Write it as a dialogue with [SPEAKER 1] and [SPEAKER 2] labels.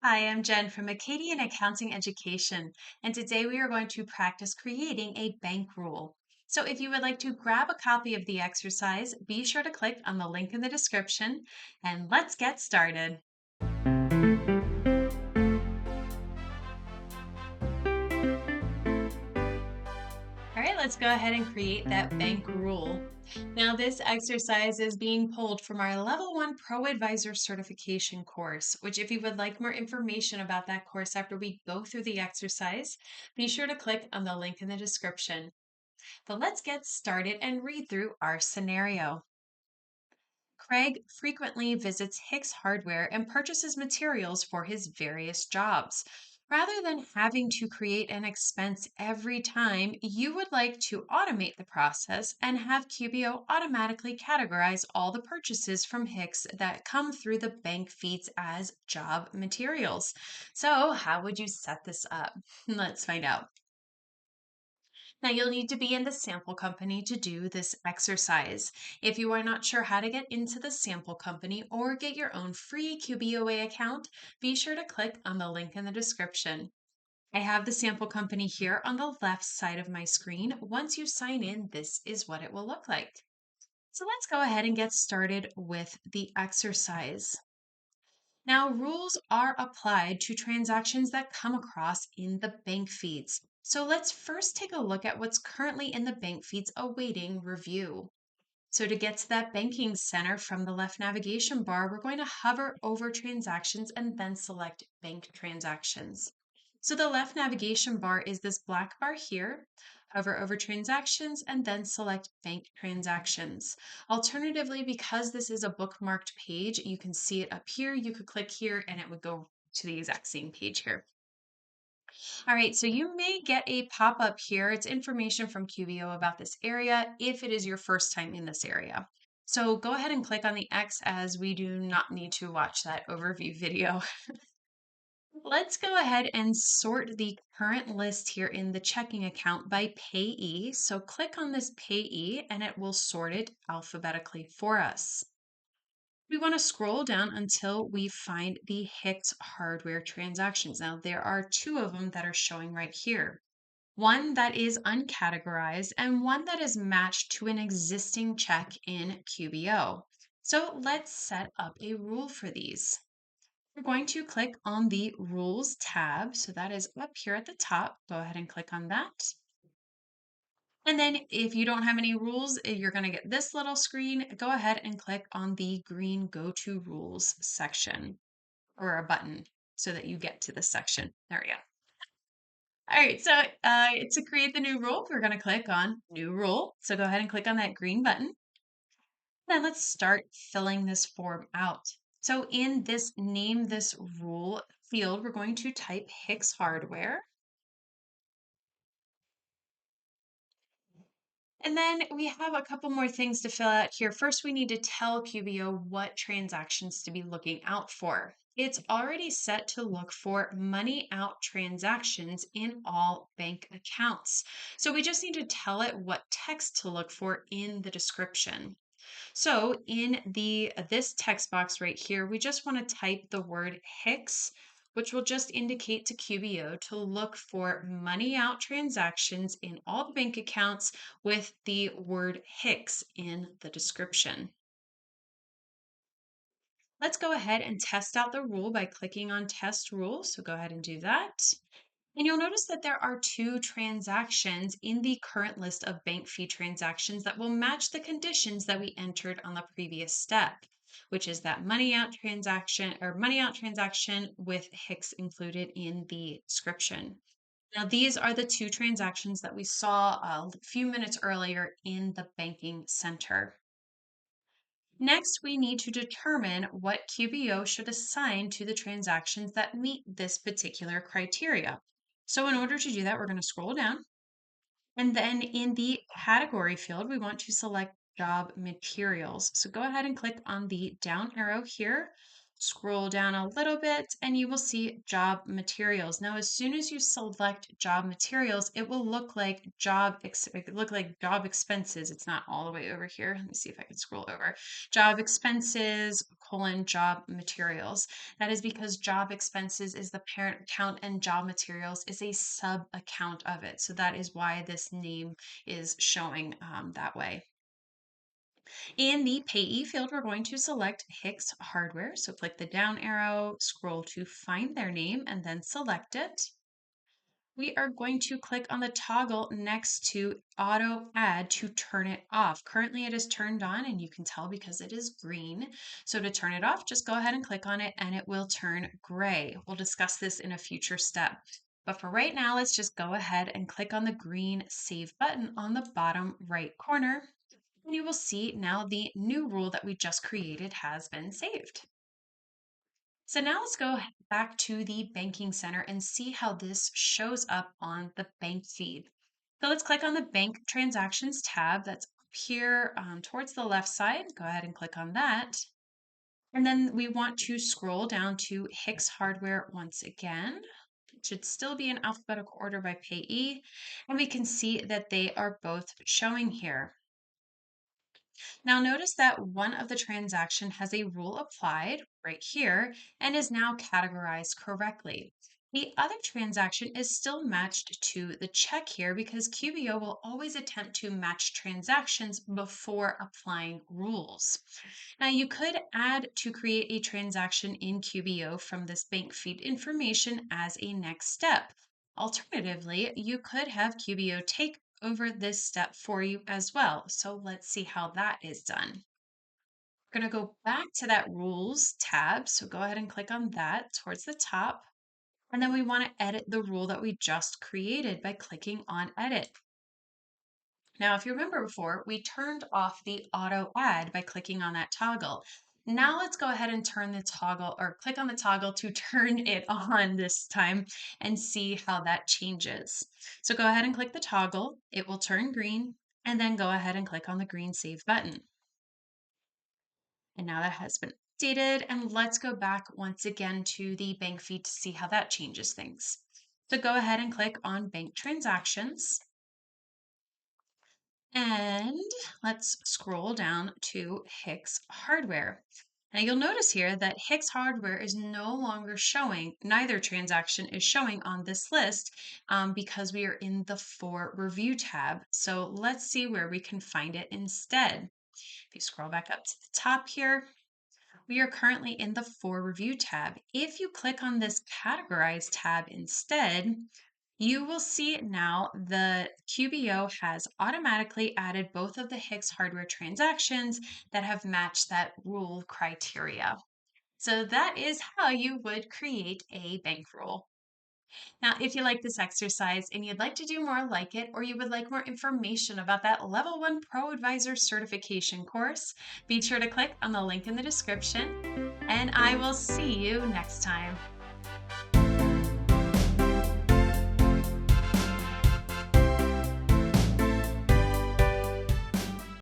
[SPEAKER 1] Hi, I'm Jen from Acadian Accounting Education, and today we are going to practice creating a bank rule. So if you would like to grab a copy of the exercise, be sure to click on the link in the description, and let's get started. All right, let's go ahead and create that bank rule. Now, this exercise is being pulled from our Level 1 ProAdvisor certification course, which if you would like more information about that course after we go through the exercise, be sure to click on the link in the description. But let's get started and read through our scenario. Craig frequently visits Hicks Hardware and purchases materials for his various jobs. Rather than having to create an expense every time, you would like to automate the process and have QBO automatically categorize all the purchases from Hicks that come through the bank feeds as job materials. So, how would you set this up? Let's find out. Now, you'll need to be in the sample company to do this exercise. If you are not sure how to get into the sample company or get your own free QBOA account, be sure to click on the link in the description. I have the sample company here on the left side of my screen. Once you sign in, this is what it will look like. So let's go ahead and get started with the exercise. Now, rules are applied to transactions that come across in the bank feeds. So let's first take a look at what's currently in the bank feeds awaiting review. So to get to that banking center from the left navigation bar, we're going to hover over transactions and then select bank transactions. So the left navigation bar is this black bar here. Hover over transactions and then select bank transactions. Alternatively, because this is a bookmarked page, you can see it up here. You could click here and it would go to the exact same page here. All right, so you may get a pop-up here. It's information from QBO about this area if it is your first time in this area. So go ahead and click on the X as we do not need to watch that overview video. Let's go ahead and sort the current list here in the checking account by payee. So click on this payee and it will sort it alphabetically for us. We want to scroll down until we find the Hicks hardware transactions. Now, there are two of them that are showing right here. One that is uncategorized and one that is matched to an existing check in QBO. So let's set up a rule for these. We're going to click on the Rules tab. So that is up here at the top. Go ahead and click on that. And then if you don't have any rules, you're going to get this little screen. Go ahead and click on the green Go to Rules section or a button so that you get to this section. There we go. All right, so to create the new rule, we're going to click on New Rule. So go ahead and click on that green button. Then let's start filling this form out. So in this Name This Rule field, we're going to type Hicks Hardware. And then we have a couple more things to fill out here. First, we need to tell QBO what transactions to be looking out for. It's already set to look for money out transactions in all bank accounts. So we just need to tell it what text to look for in the description. So in this text box right here, we just want to type the word Hicks, which will just indicate to QBO to look for money out transactions in all the bank accounts with the word Hicks in the description. Let's go ahead and test out the rule by clicking on Test Rule. So go ahead and do that. And you'll notice that there are two transactions in the current list of bank fee transactions that will match the conditions that we entered on the previous step, which is that money out transaction with Hicks included in the description. Now, these are the two transactions that we saw a few minutes earlier in the banking center. Next, we need to determine what QBO should assign to the transactions that meet this particular criteria. So in order to do that, we're going to scroll down. And then in the category field, we want to select job materials. So go ahead and click on the down arrow here. Scroll down a little bit and you will see job materials. Now, as soon as you select job materials, it will look like job expenses. It's not all the way over here. Let me see if I can scroll over. Job expenses, job materials. That is because job expenses is the parent account and job materials is a sub account of it. So that is why this name is showing that way. In the payee field, we're going to select Hicks Hardware. So click the down arrow, scroll to find their name, and then select it. We are going to click on the toggle next to Auto Add to turn it off. Currently it is turned on and you can tell because it is green. So to turn it off, just go ahead and click on it and it will turn gray. We'll discuss this in a future step. But for right now, let's just go ahead and click on the green Save button on the bottom right corner. And you will see now the new rule that we just created has been saved. So now let's go back to the banking center and see how this shows up on the bank feed. So let's click on the bank transactions tab that's up here towards the left side. Go ahead and click on that. And then we want to scroll down to Hicks Hardware once again. It should still be in alphabetical order by payee. And we can see that they are both showing here. Now notice that one of the transaction has a rule applied right here and is now categorized correctly. The other transaction is still matched to the check here because QBO will always attempt to match transactions before applying rules. Now you could add to create a transaction in QBO from this bank feed information as a next step. Alternatively, you could have QBO take over this step for you as well. So let's see how that is done. We're going to go back to that rules tab. So go ahead and click on that towards the top. And then we want to edit the rule that we just created by clicking on edit. Now, if you remember before, we turned off the auto add by clicking on that toggle. Now let's go ahead and turn the toggle or click on the toggle to turn it on this time and see how that changes. So go ahead and click the toggle. It will turn green and then go ahead and click on the green save button. And now that has been updated and let's go back once again to the bank feed to see how that changes things. So go ahead and click on bank transactions. And let's scroll down to Hicks Hardware. Now you'll notice here that Hicks Hardware is no longer showing, neither transaction is showing on this list because we are in the For Review tab. So let's see where we can find it instead. If you scroll back up to the top here, we are currently in the For Review tab. If you click on this Categorize tab instead, you will see now the QBO has automatically added both of the Hicks Hardware transactions that have matched that rule criteria. So that is how you would create a bank rule. Now, if you like this exercise and you'd like to do more like it, or you would like more information about that Level 1 ProAdvisor certification course, be sure to click on the link in the description, and I will see you next time.